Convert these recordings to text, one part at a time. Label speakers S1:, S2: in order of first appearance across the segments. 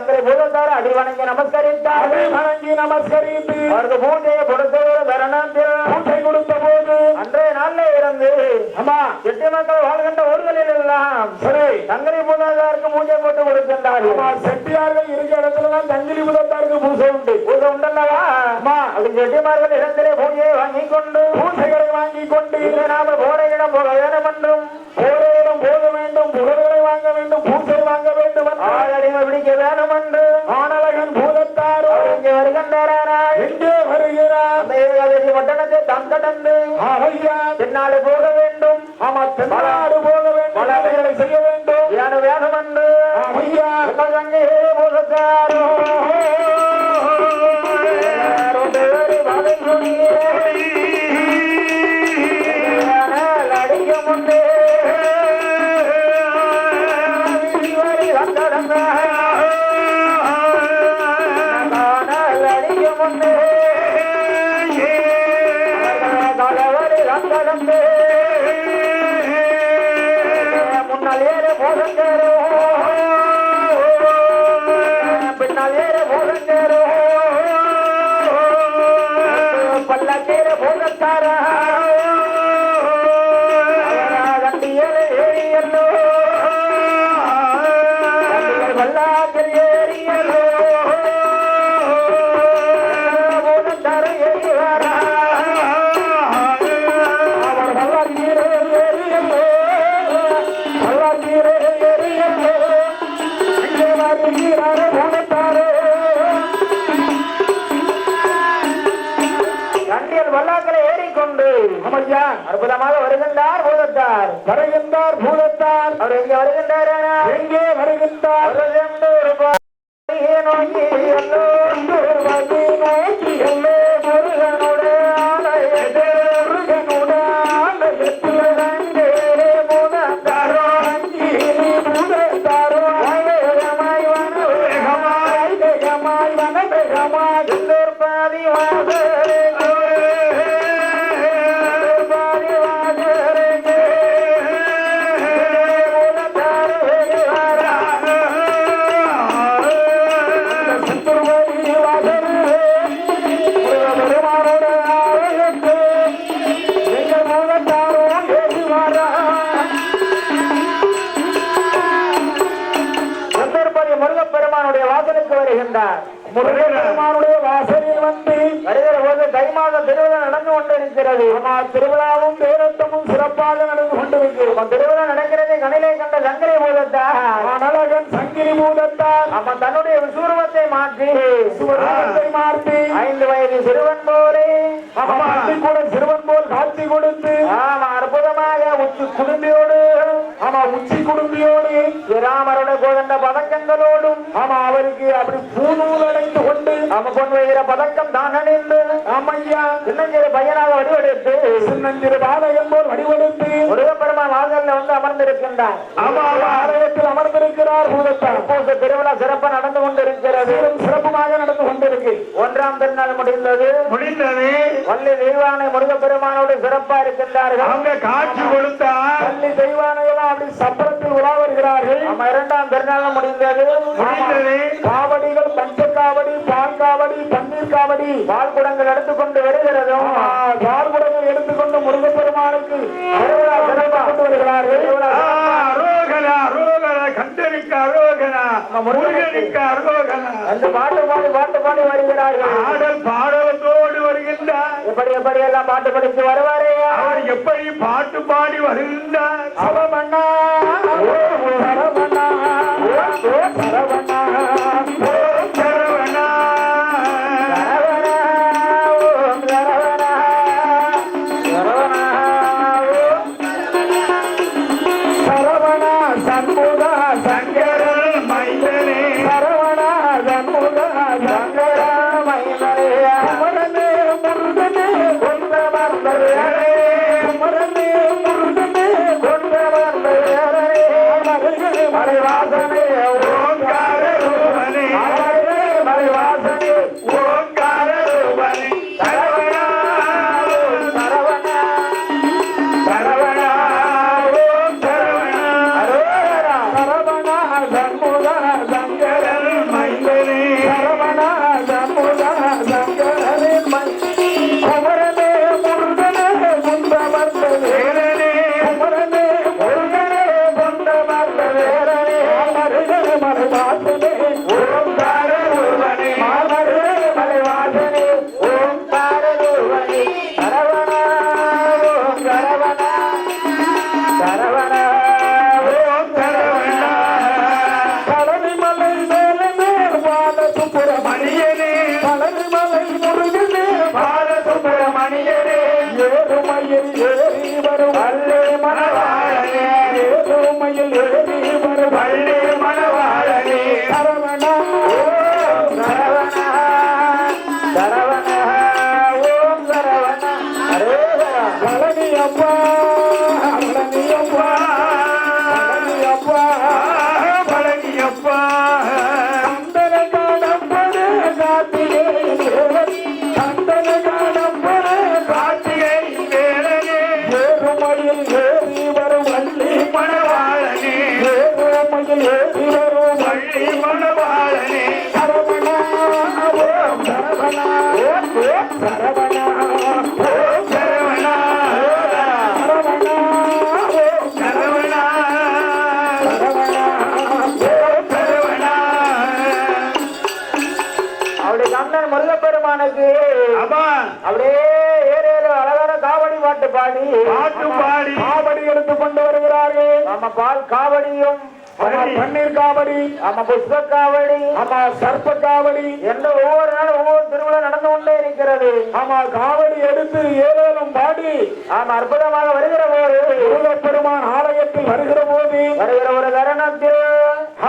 S1: சங்கரை பூதத்தார் அடி வணங்கி நமஸ்கரித்தார். வணங்கி நமஸ்கரித்து அவருக்கு பூஜையை கொடுத்த தருணத்தில் பூஜை கொடுத்த போது அன்றைய நாள்ல இருந்து ஆமா எட்டு மக்கள் வாழ்கின்ற ஊர்களில் எல்லாம் சரி சங்கரை பூதத்தாருக்கு பூஜை போட்டு கொடுக்கின்றார்கள். செட்டியார்கள் இருக்கிற இடத்துல தான் சங்கரி பூதத்தாருக்கு பூஜை உண்டு. பூஜை உண்டல்லவா அப்படி செட்டிமார்கள் இடத்திலே பூஜையை வாங்கி கொண்டு பூஜைகளை வாங்கி கொண்டு நாம போற இடம் போக வேணும் என்றும் போற இடம் போக வேண்டும், புகழ்களை வாங்க வேண்டும், பூஜை வாங்க வேண்டும், ஆளடிமை பிடிக்க வேணும் என்று ஆனழகன் பூதத்தாரோ இங்கே வருகின்றாராய். எங்கே வருகிறார்? பட்டணத்தை தம் கடந்து தென்னாடு போக வேண்டும். ஆமா தென்னாடு போக வேண்டும், பல வேலை செய்ய வேண்டும், வேணும் வேணும் என்று சங்கே பூதத்தாரோ அடிக்க முன்னே முன்னால் ஏற போதங்கரோ பின்னால் ஏற போதங்கரோ பல்லக்கேற போதத்தாரா கண்டி ஏற ஏறியல்லோ பல்லாக்கல் ஏறியல்லோ போதத்தார ஏறிவாரா அவர் பல்லாக்கீர ஏறியல்லோ பல்லாக்கீர ஏறியல்லோ இங்கே வருகிறார போதத்தாரோ வல்லாக்களை ஏறிக்கொண்டு அம்மையா அற்புதமாக வருகின்றார் பூதத்தார். வருகின்றார் பூதத்தார். அவர் எங்கே வருகின்றார்? எங்கே வருகின்றார்? நோக்கி எல்லோ நோக்கி எல்லோ முருகனுடைய ஆலயத்தே முருகனுடைய ஆலயத்திலே பூதத்தாரோ அங்கீரி பூதத்தாரோ வேகமாய் வனவேகமாய் வேகமாய் வனவேகமாய் பாதி வாசரே முருகப்பெருமானுடைய வாசலுக்கு வருகின்றார். முருகப்பெருமானுடைய வாசலில் வந்து வருகிற போது தை மாத திருவிழா நடந்து கொண்டிருக்கிறது. திருவிழாவும் பேரத்தமும் சிறப்பாக நடந்து கொண்டிருக்கிறது. திருவிழா நடக்கிறது கணிலை கண்ட சங்கரி பூதத்தார் அனழகன் சங்கிரி பூதத்தார் அவன் தன்னுடைய விசுவரூபத்தை மாற்றி மாற்றி 5 வயது சிறுவன் போலே கூட சிறுவன் போல் காட்சி கொடுத்து அற்புதமாக உச்சி குடும்பியோடு உச்சி குடும்பியோடு ராமருடைய கோதண்ட பதக்கங்களோடும் அவருக்கு அப்படி பூநூல் அடைந்து கொண்டு கொண்டு வைக்கிற பதக்கம் தான் அணிந்து ஐயா சின்னஞ்சிறு பையனாக வடிவெடுத்து சின்னஞ்சிறு பாலகன் போல் வடிவெடுத்து முருகப்பெருமான் வாசல்ல வந்து அமர்ந்திருக்கின்றார். ஆலயத்தில் அமர்ந்திருக்கிறார் பூதத்தார். திருவிழா சிறப்பாக நடந்து கொண்டிருக்கிறது. சிறப்புமாக நடந்து கொண்டிருக்கு. 1ஆம் திருநாள் முடிந்தது. வள்ளி தெய்வானை முருகப்பெருமானோடு சிறப்பா இருக்கின்றார்கள். அவங்க காட்சி கொடுத்தார். வள்ளி தெய்வானையெல்லாம் அப்படி சப்பரத்தில் உலா வருகிறார்கள். 2ஆம் திருநாள் முடிந்தது. காவடிகள் பஞ்ச காவடி, பால் காவடி, பன்னீர் காவடி, பால் குடங்கள் எடுத்துக்கொண்டு வருகிறது. பால் குடங்கள் எடுத்துக்கொண்டு முருகப்பெருமானுக்கு கொண்டு வருகிறார்கள். அந்த பாட்டு பாடி பாட்டு பாடி வருகிறார்கள். ஆடல் பாடலத்தோடு வருகின்றார். எப்படி எப்படி எல்லாம் பாட்டு படித்து வருவாரே, அவர் எப்படி பாட்டு பாடி வருகின்றார். சரவணா சரவணா சரவணா மலைவாசனே சுப்பிரமணியனே பழனிமலை முருகனே பாலசுப்பிரமணியனே ஏறுமையில் ஏறி வரும் வள்ளி மணவாளனே ஏறுமையில் ஏறி வரும் வள்ளி மணவாளனே சரவணா ஓம் சரவணா சரவணா ஓம் சரவணா ஹரேஹரா பழனியப்பா பழனியப்பா பழனியப்பா பழனியப்பா சந்தன காடம்பரே கார்த்திகை சந்தன காடம்பரே கார்த்திகை வேலனே ஏறுமையில் ஏறி வரும் வள்ளி மணவாளனே ஏறுமையில் ஏறி வரும் வள்ளி மணவாளனே சரவணா ஓம் சரவணா ஓம் சரவணா ஓம் சரவணா சரவணா ஓம் சரவணா சரவணா ஓம் சரவணா அவருடைய கண்ணன் முருகப்பெருமானுக்கு அப்படியே ஏழு அழகான காவடி பாட்டு பாடி காவடி எடுத்து கொண்டு வருகிறார்கள். நம்ம பால் காவடியும் பன்னீர் காவடி ஆமா புஷ்ப காவடி ஆமா சர்ப்ப காவடி என்ற ஒவ்வொரு நாளும் ஒவ்வொரு திருவிழா நடந்து கொண்டே இருக்கிறது. ஆமா காவடி எடுத்து ஏதேனும் பாடி ஆமா அற்புதமாக வருகிற போது முருகப்பெருமான் ஆலயத்தில் வருகிற போது வருகிற ஒரு தருணத்தில்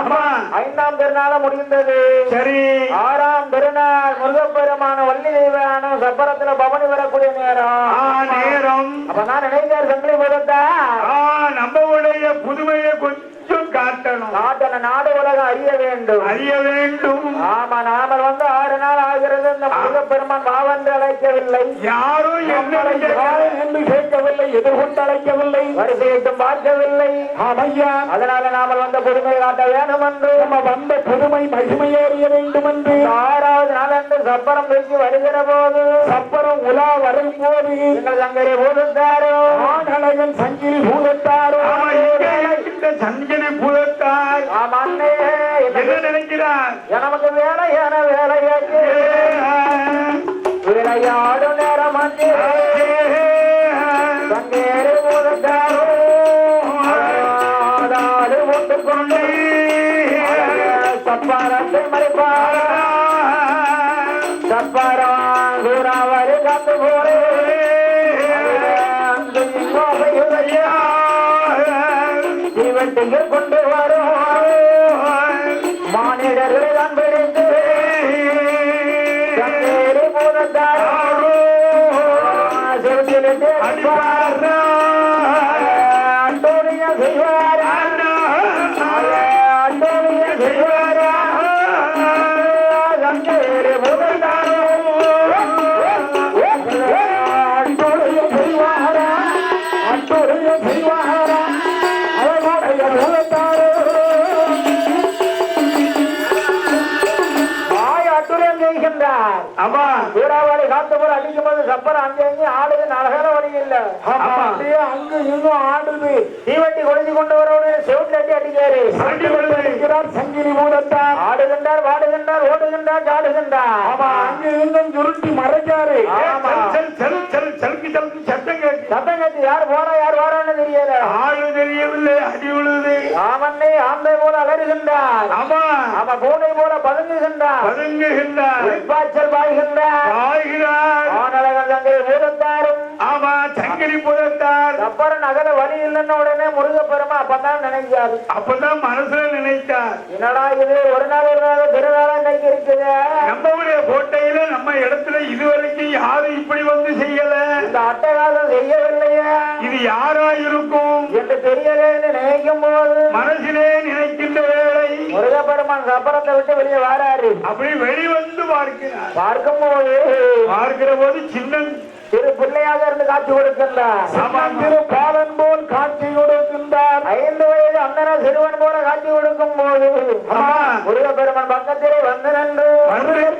S1: ஆமா 5ஆம் திருநாள முடிந்தது. சரி 6ஆம் திருநாள் முருகப்பெருமான வள்ளி தெய்வான சப்பரத்துல பவனி வரக்கூடிய நேரம் அப்ப நான் நினைத்தார் சங்கிலி போதா நம்மளுடைய புதுமையை கொஞ்சம் காட்டணும் நாடு உலகம் அறிய வேண்டும் ஆமா நாமல் 6 நாள் ஆகிறது. இந்த முருகப்பெருமான் வாவென்று அழைக்கவில்லை, யாரும் என்று கேட்கவில்லை, எதிர்கொண்டு அழைக்கவில்லை, வரிசையிட்டும் பார்க்கவில்லை. ஆமையா அதனால நாமல் வந்த புதுமை காட்ட வேணும் என்று நம்ம வந்த புதுமை மகிமையேறிய வேண்டும் என்று 6வது நாள் என்று சப்பரம் வைத்து வருகிற போது சப்பரம் உலா வரும் போது எங்கள் சங்கரை பூதத்தாரோ ஆணழகன் சங்கிலி பூதத்தாரோ சங்கிலி பூதத்தார் என்ன நினைக்கிறார் நமக்கு வேலையான வேலையாச்சு விளையாடும் நேரம் சங்கேரி பூதத்தாரோ கொண்டு கொண்டு சப்பாரத்தை மறைப்பார சப்பாரம் சூறாவளி காத்து போரே தீவட்டிகள் கொண்டு வரும் மானிடர்களை தான் பிடித்து சங்கேரி பூதத்தாரோ செலுத்திலிட்டு அண்டோனிய செய்வாரா அண்டோனிய செய்வாரா சங்கேரி பூதத்தாரோ அண்டோனிய செய்வாரா அண்டோனிய செய்வாரா அவனுடைய பூதத்தாரோ செய்கின்றார். ஆமா சூறாவளி காத்து போல அடிக்கும் போது சப்பரம் அங்கே ஆடுது அழகான வழி இல்ல அங்கு இங்கும் ஆடுது. தீவட்டி கொழுந்து கொண்டு வரவனே செவுட்லட்டி அடிக்காரு அடிக்கிறார் சங்கிலி பூதத்தார் ஆடுகின்றார் வாடுகின்றார் ஓடுகின்றார் ஜாடுகின்றார். ஆமா அங்கு இங்கும் சுருட்டி மறைக்காரு. சத்தம் கேட்டு யார் போறா யார் வாரான்னு தெரியல, ஆளு தெரியவில்லை, அடி விழுது. ஆமன்னே ஆந்தை போல அலறுகின்றார். ஆமா ஆமா பூனை போல பதுங்குகின்றார் பாய்ச்சல் பாய்கின்றார். ஆனழகன் சங்கரி பூதத்தாரும் ஆமா சங்கரி பூதத்தார் சப்பரன் அகல வழி இல்லைன்னு உடனே முருகப்பெருமா அப்பதான் நினைச்சாரு. அப்பதான் மனசுல நினைச்சார், என்னடா இது ஒரு நாள் திருநாளா இன்னைக்கு இருக்குது. நம்மளுடைய கோட்டையில நம்ம இடத்துல இதுவரைக்கும் யாரும் இப்படி வந்து செய்யல, இந்த அட்டகாசம் செய்யவில்லையா, இது யாரா இருக்கும் என்று தெரியலேன்னு நினைக்கும் போது மனசிலே நினைக்கின்ற வேளை முருகப்பெருமான் சப்பரத்தை விட்டு வெளியே வராரு. அப்படி வெளிவந்து பார்க்கிற போது சின்ன திரு பிள்ளையாக இருந்து காட்சி கொடுக்கின்றார். திரு பாலன் போல் காட்சி கொடுக்கின்றார். 5 வயது அந்தன சிறுவன் போல காட்சி கொடுக்கும் போது முருகப்பெருமான் பக்கத்திலே வந்து நின்று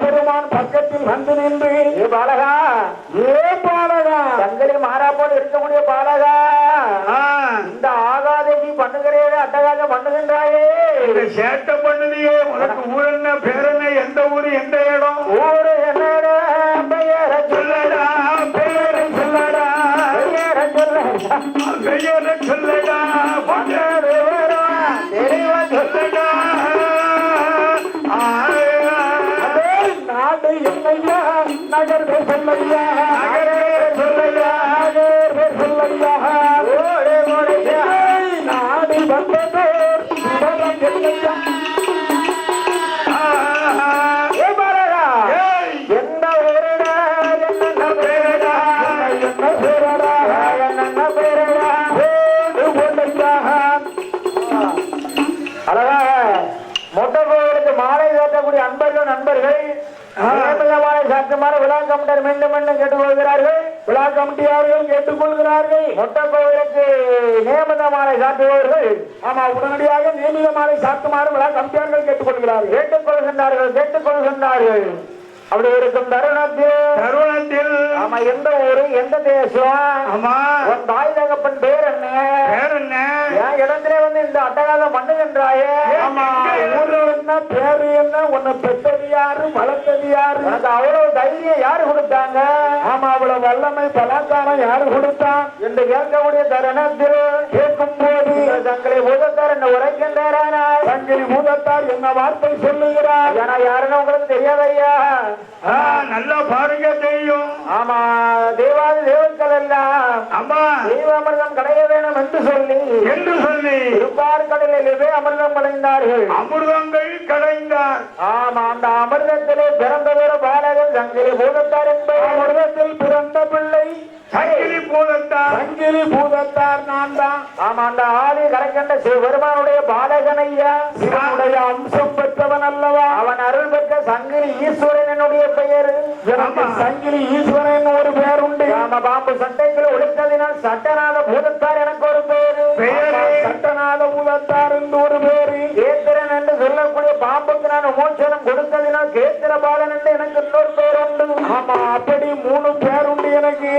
S1: பெருமான் பக்கத்தில் வந்து நின்று ஏ பாலகா ஏ பாலகா சங்கரி மாறா போல் இருக்கக்கூடிய பாலகா இந்த ஆகாதேவி பண்ணுகிறேன் அட்டகாசம் பண்ணுகின்றாயே சேட்டை பண்ணுதியே உனக்கு ஊர் என்ன பேர் என்ன எந்த ஊரு எந்த இடம் ஊரு என்ன பெயர சொல்லடா பெயரை சொல்லடா பெயரை சொல்லடா தெளிவா சொல்லடா நாகர் பேர் சொல்லையா சொல்லையா பேர் சொல்லையா நாடு வந்ததோர் என்னையா எந்த ஊரடா என்ன பேரடா என்ன பேரடா என்ன பேரடா அழகா மொட்டை கோவிலுக்கு மாலை சாட்டக்கூடிய அன்பர்கள் நண்பர்கள் மாலை சாட்டுமாறு விழா கமிட்டர் மீண்டும் மீண்டும் கேட்டுக்கொள்கிறார்கள். விழா கமிட்டியார்கள் கேட்டுக்கொள்கிறார்கள். மொட்டை கோவிலுக்கு நியமித மாலை சாட்டுபவர்கள் ஆமா உடனடியாக நியமித மாலை சாட்டுமாறு விழா கமிட்டியார்கள் கேட்டுக்கொள்கின்றார்கள். அப்படி இருக்கும் தருணத்தில் ஆமா எந்த ஊரு எந்த தேசம் ஆமா உன் தாய் தகப்பன் பேர் என்ன என் இடத்துல வந்து இந்த அட்டகாலம் பண்ணுகின்றாயே ஆமா ஊரு என்ன பேரு என்ன உன்னை பெற்றது யாரு வளர்த்தது யாரு எனக்கு அவ்வளவு தைரியம் யாரு கொடுத்தாங்க ஆமா அவ்வளவு வல்லமை பலாக்காரம் யாரு கொடுத்தான் என்று கேட்கக்கூடிய தருணத்தில் கேட்கும் போது தங்களை பூதத்தார் என்ன உரைக்கின்றாரா தங்களை பூதத்தார் என்ன வார்த்தை சொல்லுகிறார் ஏன்னா யாருன்னு உங்களுக்கு தெரியாதையா நல்லா பாருங்க தெரியும் ஆமா தேவாதி தேவர்கள் எல்லாம் ஆமா தெய்வாமிர்தம் கடைய வேணும் என்று சொல்லி இருப்பார் கடலிலே அமிர்தம் கடைந்தார்கள் அமிர்தங்கள் கடைந்தார் ஆமா அந்த அமிர்தத்திலே பிறந்தவர் பாலகன் சங்கிலி பூதத்தார் என்பது அமிர்தத்தில் பிறந்த பிள்ளை சங்கிலி பூதத்தார் நான் தான் ஆமா அந்த ஆதி கரைக்கண்ட சிவபெருமானுடைய பாலகன் ஐயா சிவனுடைய அம்சம் பெற்றவன் அல்லவா அவன் அருள் பெற்ற சங்கிலி ஈஸ்வரன் என்னுடைய பெயர் சங்கிலி ஈஸ்வரன் ஒரு பெயர் உண்டு ஆமா பாம்பு சட்டைகள் ஒழித்ததினால் சட்டநாத பூதத்தார் எனக்கு ஒரு பெயரு சட்டநாத பூதத்தார் என்று ஒரு பெயரு கேத்திரன் என்று சொல்லக்கூடிய பாம்புக்கு நான் மோட்சனம் கொடுத்ததினால் கேத்திர பாலன் என்று எனக்கு இன்னொரு பெயர் உண்டு ஆமா அப்படி 3 பேர் உண்டு எனக்கு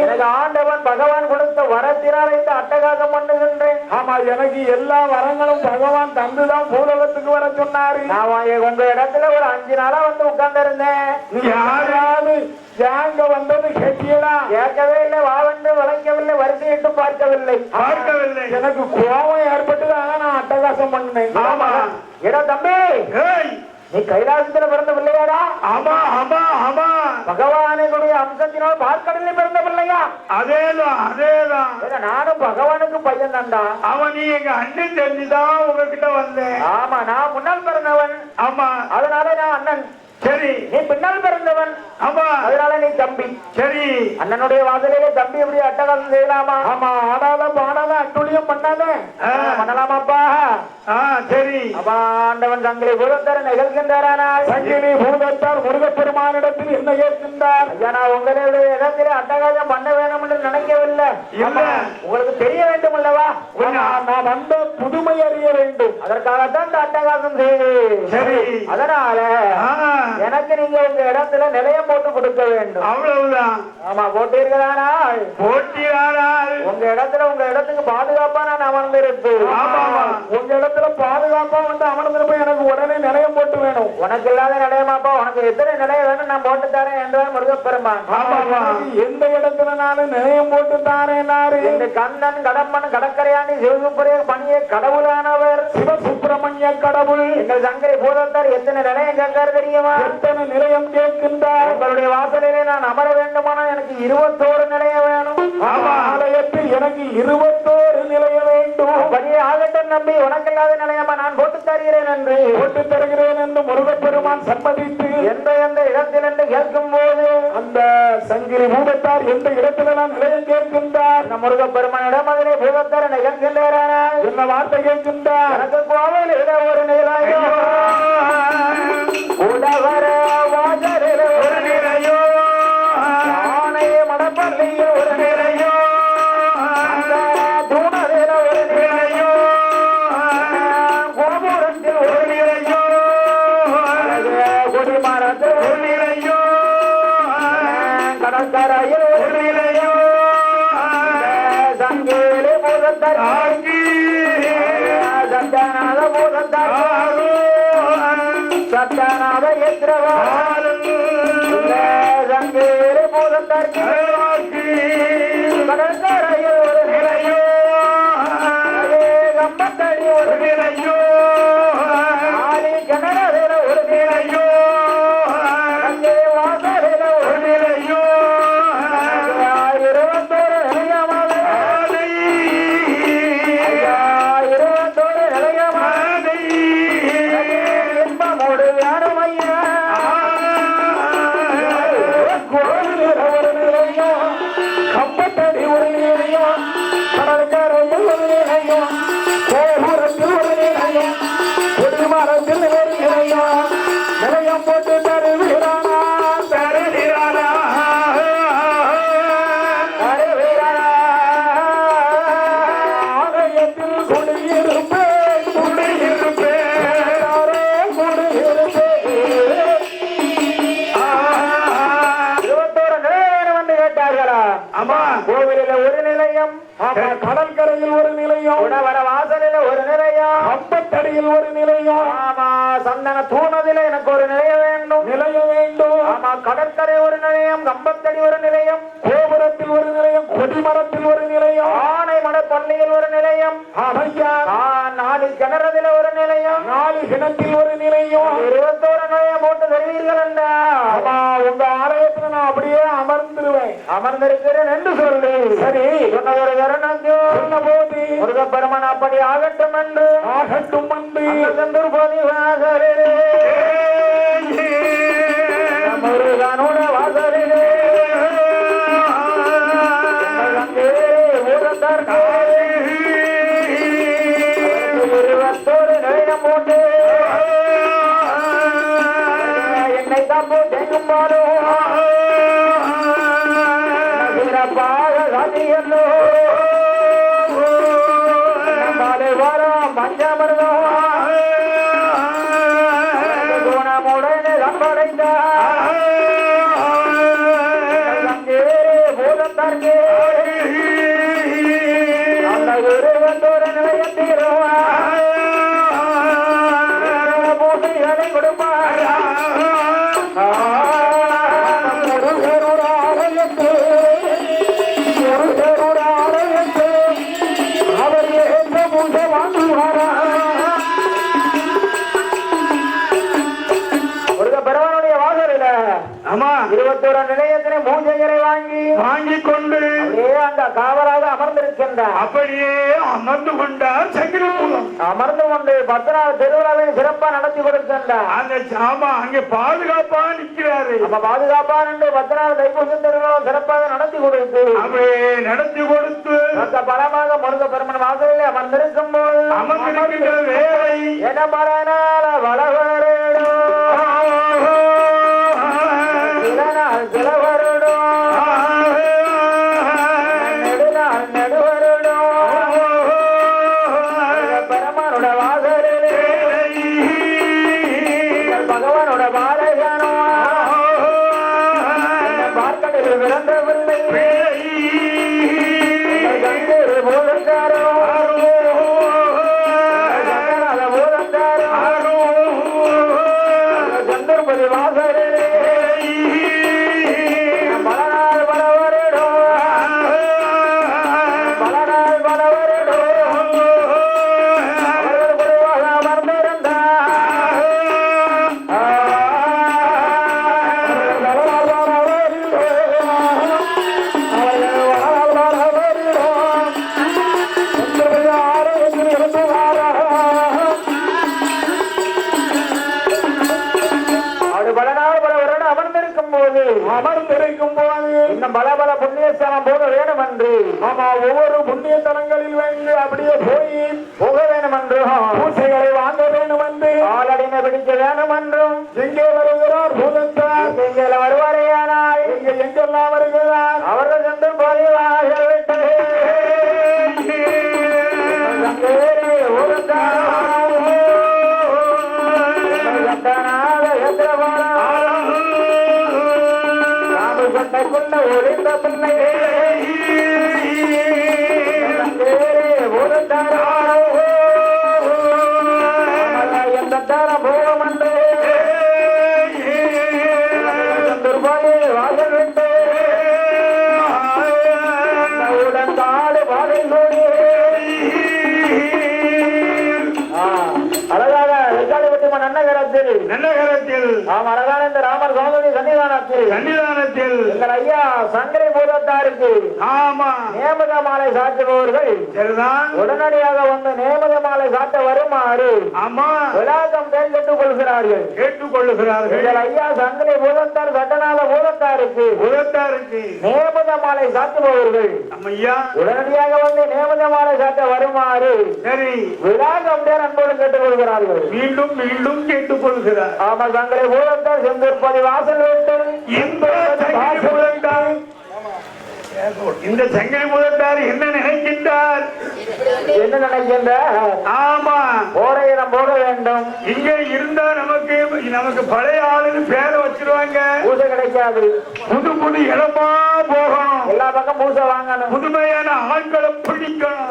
S1: ஆண்டவன் பகவான் கொடுத்த வரத்தினால் இந்த அட்டகாசம் பண்ணுகின்றேன் ஆமா எனக்கு எல்லா வரங்களும் பகவான் தந்துதான் பூலகத்துக்கு வர சொன்னாரு நான் உங்க இடத்துல ஒரு 5 நாளா வந்து உட்கார்ந்து இருந்தேன் யாராவது ஜாங்க வந்தது கேட்டியடா கேட்கவே இல்லை வாவென்று வளைக்கவில்லை வரிசையிட்டு பார்க்கவில்லை எனக்கு கோபம் ஏற்பட்டு நான் அட்டகாசம் பண்ணினேன் ஆமா ஏடா தம்பி நீ கைலாசத்துல பிறந்த பிள்ளையாடா ஆமா ஆமா ஆமா பகவானுடைய அம்சத்தினால் பார்க்கடலில் பிறந்த பிள்ளையா அதேதான் நானும் பகவானுக்கு பையன் தான்டா அவன் நீ எங்க அண்ணன் தெரிஞ்சுதான் உங்ககிட்ட வந்தேன் ஆமா நான் முன்னால் பிறந்தவன் ஆமா அதனால நான் அண்ணன் சரி நீ பின்னால் பிறந்தவன் ஆமா அதனால நீ தம்பி சரி அண்ணனுடைய வாசலிலே தம்பி எப்படி அட்டகாசம் செய்யலாமா ஆமா ஆடாத பாடாத அட்டுழியம் பண்ணாத பண்ணலாமாப்பா சரி அப்பா ஆண்டவன் சங்கிலி பூதத்தார் நிகழ்கின்றாரா சங்கிலி பூதத்தார் முருகப்பெருமானிடத்தில் என்ன கேட்கின்றார் ஐயா நான் உங்களுடைய இடத்திலே அட்டகாசம் பண்ண வேணும் என்று நினைக்கவில்லை உங்களுக்கு தெரிய வேண்டும் அல்லவா நான் வந்த புதுமை அறிய வேண்டும் அதற்காகத்தான் இந்த அட்டகாசம் செய்து சரி அதனால எனக்கு நீங்க உங்க இடத்துல நிலையம் போட்டு கொடுக்க வேண்டும் அவ்வளவுதான் ஆமா போட்டீர்களானால் உங்க இடத்துல உங்க இடத்துக்கு பாதுகாப்பா நான் அமர்ந்திருப்பேன் உங்க இடத்துல பாதுகாப்பா வந்து அமர்ந்திருப்பேன் எனக்கு உடனே நிலையம் போட்டு வேணும் உனக்கு இல்லாத நிலையமாப்பா உனக்கு எத்தனை நிலையம் வேணும் நான் போட்டு தரேன் என்றால் முருகப்பெருமான் எந்த இடத்துல நானும் நிலையம் போட்டு தாரேன் இந்த கண்ணன் கடம்பன் கடற்கரையாணி சிவசுப்புரிய பணிய கடவுளானவர் சிவசுப்பிரமணிய கடவுள் எங்கள் சங்கரி பூதத்தார் எத்தனை நிலையம் கேட்காரு தெரியுமா எத்தனை நிலையம் கேட்கின்றார் உங்களுடைய வாசலிலே நான் அமர வேண்டுமானா எனக்கு 21 நிலையம் வேணும் ஆலயத்தில் எனக்கு 21 நிலையம் வேண்டும் பணியை ஆகட்டும் நம்பி உனக்கில்லாத நிலையமா நான் போட்டு தருகிறேன் என்று முருகப்பெருமான் சம்மதித்து எந்த இடத்தில் என்று கேட்கும் போது அந்த சங்கிலி பூதத்தார் எந்த இடத்துல நான் நிலையம் கேட்கின்றார் நம் முருகப்பெருமானிடம் அதிலே பூதத்தார் நிகழ்கின்றாரா என்ன வார்த்தை கேட்கின்றார் எனக்கு கோவில் ஒரு நிலையம் உடவர வாசலில் ஒரு நிலையோ ஆணைய மடப்பள்ளியில் ஒரு நிலையோ தூணதில் ஒரு நிலையோ கோபுரத்தில் ஒரு நிலையோ குடிமரத்தில் ஒரு நிலையோ கடற்கரையில் ஒரு நிலையோ சங்கிலி பூதத்தார் சந்தனாத பூதத்தார் சட்டநாத சங்கேரி பூதத்தார் கடற்கரையில் ஒரு நிலையோ கம்பத்தடி ஒரு நிலையோ ஆதி கிணறில ஒரு நிலையோ வாசலில ஒரு நிலையோ நிலையம், கடற்கரையில் ஒரு நிலையம், உடவர வாசலில் ஒரு நிலையம், கம்பத்தடியில் ஒரு நிலையம், ஆமா சந்தன தூணதில் எனக்கு ஒரு நிலையம் வேண்டும், நிலையம் வேண்டும், ஆமா கடற்கரை ஒரு நிலையம், கம்பத்தடி ஒரு நிலையம், கோபுரத்தில் ஒரு நிலையம், கொடிமரத்தில் ஒரு நிலையம், ஆனை மடப்பள்ளியில் ஒரு நிலையம், நாலு கிணறதில் ஒரு நிலையம், 4 கிணத்தில் ஒரு நிலையம், 21 நிலையம் போட்டு தருவீர்கள் என்றா உங்க ஆலயத்தில் நான் அப்படியே அமர்ந்துருவேன், அமர்ந்திருக்கிறேன் என்று சொல்லு. சரி சொன்ன ஒரு சொன்ன போது முருகப்பெருமன் அப்படி ஆகட்டும் என்று சென்று பதிவாசரே முருகனோட வாசலிலே நிலையம் போட்டு என்னை தப்பு தேங்கும்பாலும் சிறப்பாக சாதியல்லோ நம்மாலே வரும் பஞ்சமருதம் குணமுடனே சம்படைந்தார் பூதத்தார்கே அந்த ஒரு வந்தோர நிலையத்தீருவா பூசைகளை கொடுப்பார் அவர் ஏற்ற பூஜை வாங்குவாரா முருகப்பெருமானுடைய வாசலில ஆமா 21 நிலையத்தினை பூஜைகளை வாங்கி கொண்டு அந்த காவலாக அமர்ந்திருக்கின்றார். அப்படியே அமர்ந்து கொண்டார் சங்கிலிமூலம் அமர்ந்து கொண்டு 10 நாள் திருவிழாவை சிறப்பா நடத்தி கொடுக்கின்றார். ஆமா அங்கே பாதுகாப்பா நிற்கிறாரு. அப்ப பாதுகாப்பா என்று 10 நாள் தைப்பூசம் திருவிழா சிறப்பாக நடத்தி கொடுத்து அப்படியே நடத்தி கொடுத்து அந்த பலமாக முருகப்பெருமான் வாசலில் அமர்ந்திருக்கும் போது அமர்ந்திருக்கின்ற வேலை என மரணால வளவரேடோ சில வருடம் நெடுவருடம் பெருமானோட வாசலிலே பகவானோட பாலகனோ பார்க்கடலில் பிறந்த பிள்ளை பூதக்காரோ பூதக்காரோ சந்தர்பதி வாசலிலே அமர்ந்திருக்கும் போது இன்னும் பல பல புண்ணியஸ்தலம் போக வேணும் என்று ஆமா ஒவ்வொரு புண்ணிய தலங்களில் வந்து அப்படியே போய் போக வேணும் என்றும் பூசைகளை வாங்க வேணும் என்று ஆளடிமை பிடிக்க வேணும் என்றும் எங்கே வருகிறார் பூதத்தார் எங்கே வருவாரேயானால் இங்கே எங்கெல்லாம் வருகிறார் அவர்கள் சென்று பதிவாக விட்டு கொண்ட ஒளிந்த பிள்ளை எந்த தார போகம் என்று வாசல் விட்டு உடன் காடு வாழை நோடி அழகாக வெக்காளிப்பட்டிமன் நன்னகரத்தில் அழகான இந்த ராமர் சோதனை சன்னிதானத்தில் எங்கள் ஐயா சங்கரை பூதத்தாருக்கு ஆமா நேமத மாலை சாற்றுபவர்கள் உடனடியாக வந்து நேமத மாலை சாட்ட வருமாறு ஆமா விளாக்கம் கேட்டுக்கொள்கிறார்கள் எங்கள் ஐயா சங்கரை பூதத்தார் சட்டநாத பூதத்தாருக்கு நேமத மாலை சாட்டுபவர்கள் ஐயா உடனடியாக வந்து நேமத மாலை சாட்ட வருமாறு சரி விளாக்கம் அன்போடு கேட்டுக்கொள்கிறார்கள் மீண்டும் கேட்டுக்கொள்கிறார் ஆமா சங்கரை பூதத்தார் செந்திருப்பதி வாசல் விட்டு இந்த சங்கரை முதத்தார் என்ன நினைக்கின்றார் ஆமா போற இடம் போக வேண்டும் இங்க இருந்தா நமக்கு பழைய ஆளுன்னு பேரை வச்சிருவாங்க
S2: வாங்க
S1: பூசை கிடைக்காது.
S2: புது புது இடமா போகணும்.
S1: எல்லா பக்கம் பூசை வாங்கணும்.
S2: புதுமையான ஆட்களை பிடிக்கணும்.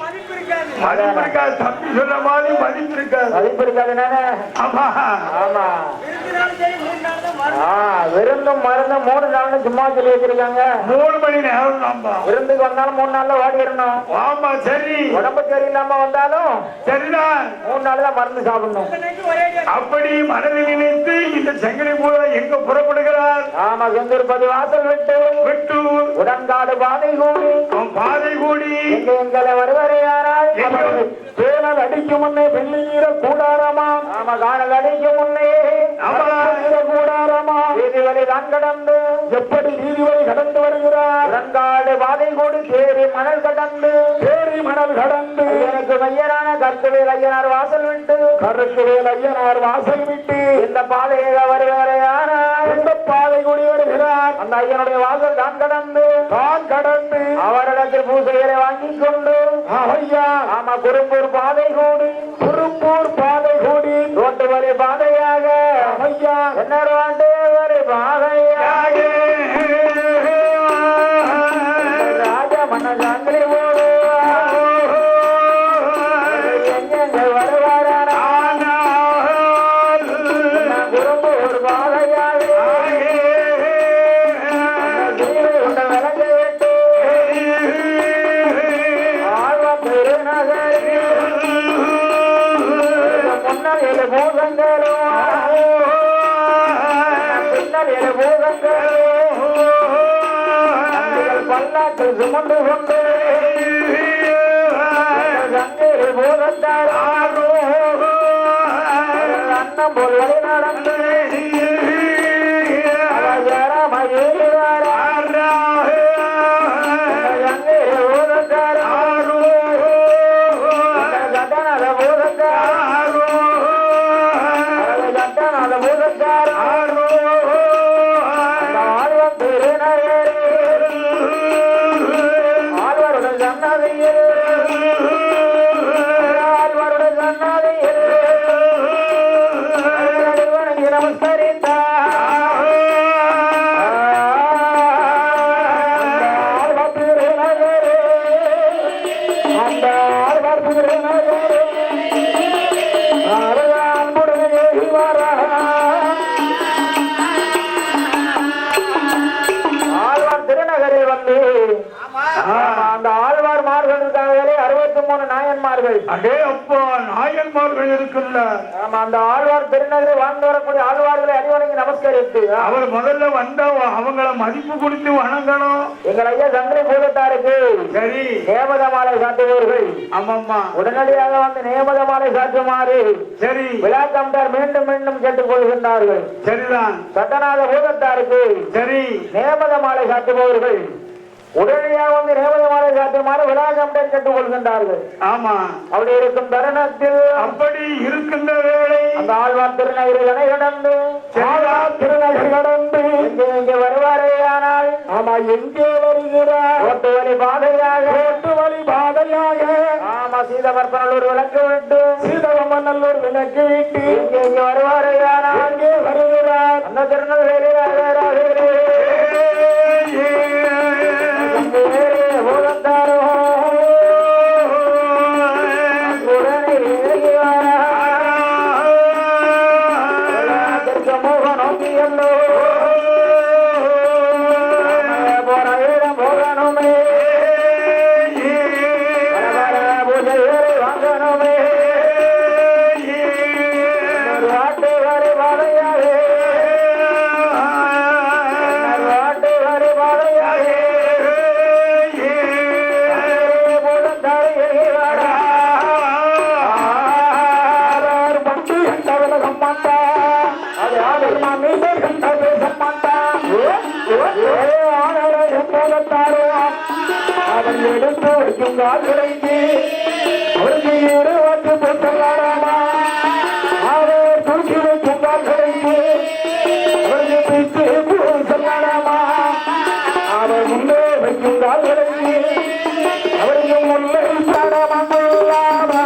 S2: மதிப்பு இருக்காது. தம்பி சொன்ன மாதிரி மதிப்பு இருக்காது.
S1: மதிப்பு இருக்காது.
S2: ஆமா
S1: ஆமா. விருந்தும் மருந்தும் 3 நாள்னு சும்மா சொல்லி வச்சிருக்காங்க.
S2: 3 மணி நேரம் தான்பா.
S1: விருந்துக்கு வந்தாலும் 3 நாள்ல ஓடிடணும்.
S2: ஆமா சரி.
S1: உடம்பு சரியில்லாம வந்தாலும்
S2: சரிதான்
S1: 3 நாள் தான் மருந்து சாப்பிடணும்.
S2: அப்படி மனதில் நினைத்து இந்த சங்கிலி மூல எங்க புறப்படுகிறார்?
S1: ஆமா, செந்திருப்பதி வாசல் விட்டு
S2: விட்டு
S1: உடன்காடு பாதை கூடி எங்களை வருவரை யாரால் பேனல் அடிக்கும் முன்னே வெள்ளி நீர கூடாரமா. ஆமா, காணல் அடிக்கும் முன்னே கூடாரமா. நீதிவழி தான் கடந்து எப்படி நீதிவழி கடந்து வருகிறார்? உடன்காடு பாதை கூடி தேரி மணல் கடந்து எனக்கு மையரான கருத்துவேல் ஐயனார் வாசல் விட்டு இந்த பாதையை வருவரை யாரால் இந்த பாதை கூடி வருகிறார். அந்த ஐயனுடைய வாசல் தான் கடந்து அவரிடத்தில் பூசைகளை வாங்கிக் கொண்டு ஆமா குறும்பூர் பாதை கூடி ரோட்டு வரி பாதையாக என்ன ரோட்டு வரி பாதையாக ராஜா மன்ன சாங்கிலி எங்க வருவார குறும்பூர் பாதையாக விளங்க விட்டு ஆழ்வார் திருநகர் முன்னால் 7 பூதங்களும் பின்னால் 7 பூதங்களும் பல்லாக்கு சுமந்து கொண்டு சங்கேரி பூதத்தார் அண்ணம் போல் வழி நடந்து சங்கேரி பூதத்தார் கட்டண பூதத்தார் ஆழ்வார் திருநகர் ஆழ்வாருடன் சன்னதியில் வணங்கி நமஸ்கரித்தார். ஆழ்வார் திருநகர் அந்த ஆழ்வார் திருநகர் ஆழ்வார் திருநகரில் வந்து அந்த ஆழ்வார்மார்கள் இருக்காங்களே 63 நாயன்மார்கள்.
S2: அதே அப்பா நாயன்மார்கள் இருக்குல்ல.
S1: ஆமா, அந்த ஆழ்வார் திருநகரில் வாழ்ந்து வரக்கூடிய ஆழ்வார்களை அடிவணங்கி நமஸ்கரித்து
S2: அவர் முதல்ல வந்தா அவங்கள மதிப்பு கொடுத்து வணங்கணும்.
S1: எங்கள் ஐயா சங்கரி பூதத்தாருக்கு
S2: சரி
S1: நேமத மாலை சாட்டுபவர்கள்
S2: ஆமாம்மா
S1: உடனடியாக வந்து நேமத மாலை சாட்டுமாறு
S2: சரி
S1: விழா கமிட்டார் மீண்டும் மீண்டும் கேட்டுக் கொள்கின்றார்கள்.
S2: சரிதான்.
S1: சட்டநாத பூதத்தாருக்கு
S2: சரி
S1: நேமத மாலை சாட்டுபவர்கள் உடனடியாக வந்து நேமத மாலை சாட்டுமாறு விழா கமிட்டார் கேட்டுக் கொள்கின்றார்கள்.
S2: ஆமா,
S1: அப்படி இருக்கும் தருணத்தில்
S2: அப்படி இருக்கின்ற வேளை
S1: அந்த ஆழ்வார் திருநகரை கடந்து இங்கே வருவாரே. ஆனால் ஆமா, எங்கே வருகிறார்? ரோட்டு வழி பாதையாக ஆமா, சீதமர்பநல்லூர் விளக்கு விட்டு இங்கே வருவாரே. ஆனால் அங்கே வருகிறார் அந்த திருநெல்வேலி பூதத்தாரோ உடனே மோகன் நோக்கியல்லோ போற இடம் போகணுமே பூஜை வாங்கணுமே ஆட்டு வரி பாதையாக அவன் எடுத்து வைக்கும் கால்களைக்கு அவருக்கு இருவற்று போட்டலாமா அவர் தூக்கி வைக்கும் கால்களைக்கு அவருக்கு பிச்சு சொல்லலாமா அவர் முன்னே வைக்கும் கால்களைக்கு அவருக்கு முல்லை சடமங்குள்ளாமா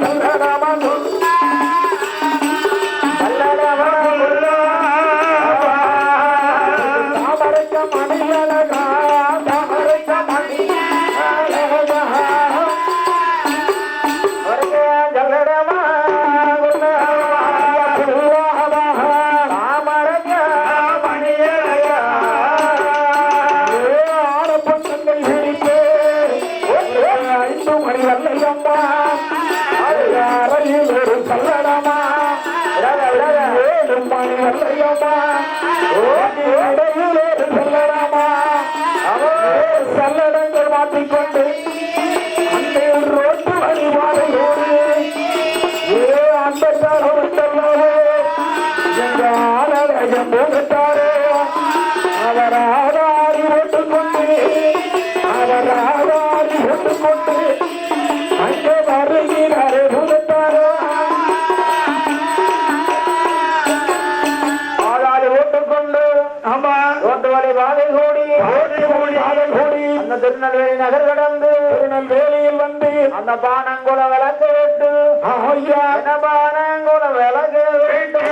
S1: சல்லடமங்குள் சல்லடமங்குள்ளா வேகமா ஓடி இடையிலே செல்லலாமா அவன் சல்லடங்கள் மாற்றிக்கொண்டு அந்த ரோட்டு வழிபாதையோடு அந்த காலவட்டல்லவோ எங்க ஆலயம் போகட்டாரோ அவர் ஆதாரி ஓட்டுக்கொண்டு அவர் ஆதாரி ஓட்டுக்கொண்டு அங்கே வருகிறாரே போகட்டாரோ ஆதாரி ஓட்டுக்கொண்டு
S2: ஆமா
S1: ரோட்டு வழி பாதை கூடி பாதை கூடி அந்த திருநெல்வேலி நகர் கடந்து திருநெல்வேலியில் வந்து அந்த பானங்குள விளக்கு விட்டு ஐயா என்ன பானங்குள விளக்கு விட்டு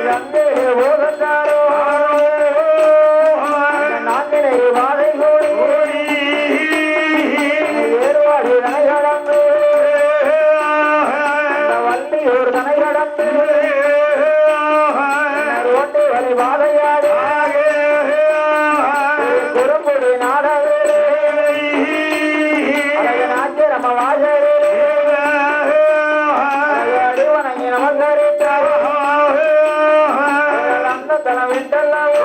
S1: கங்கை போகத்தாரோ நாட்டினை பாதை கூடி ஏறுவாடி தனை கடந்து வள்ளியூர் தனை கடந்து ரோட்டு வழி பாதையாடி குறும்புடி நாடவேலே அழகனாச்சு நம்ம வாசலே அடிவணங்கி நமஸ்கரித்தார் அந்த தனம் விட்டல்லவோ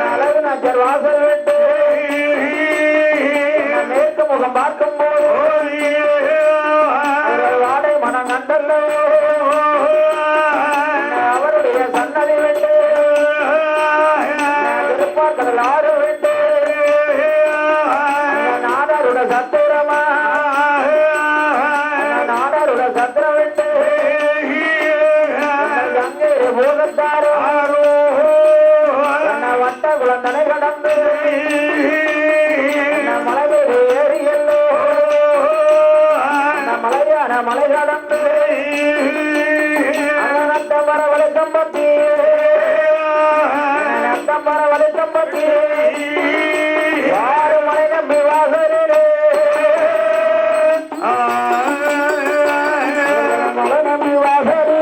S1: அழகு நச்சர் வாசல் விட்டு மேற்கு முகம் பார்க்கும் போது வாடை மனம் கண்டல்லவோ அவருடைய சன்னதி விட்டு திருப்பார்கடல் ஆறு விட்டு நாடாருட சத்திரமா நாடாருட சத்திரம் விட்டு கங்கை போகத்தாரோ வட்ட குழந்தனை கடந்து மலைவேறு ஏரியல்லோ மலையான மலை கடந்து நத்தம்பர வளைக்கம்பத்தி நத்தம்பர வளைக்கம்பத்தி யாரு மலை நம்பி வாசலே மலை நம்பி வாசலே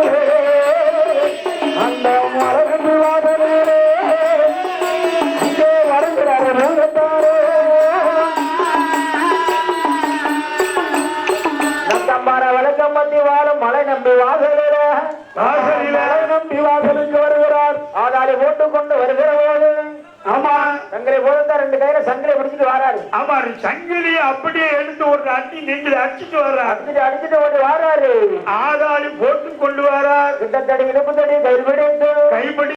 S1: அந்த மலை நம்பி வாசலே இங்கே வருகிறாரு போகத்தாரோ நத்தம்பர வளைக்கம்பத்தி வாழும் மலை நம்பி வாசலே மலை நம்பி வாசலுக்கு வருகிறார் ஆதாரி போட்டுக்கொண்டு வருகிற போது
S2: ஆமா
S1: சங்கிலி போட்டு ரெண்டு கையில சங்கிலி பிடிச்சிட்டு வராரு
S2: ஆமா சங்கிலியை அப்படியே எடுத்து ஒரு அடி நீங்க அடிச்சுட்டு வர்றார்
S1: அடிச்சுட்டு ஓடி வாராரு
S2: ஆதாரி போட்டு கொண்டு வரார்
S1: கிட்டத்தடி இடுப்பு தடி கைப்பிடித்து
S2: கைப்படி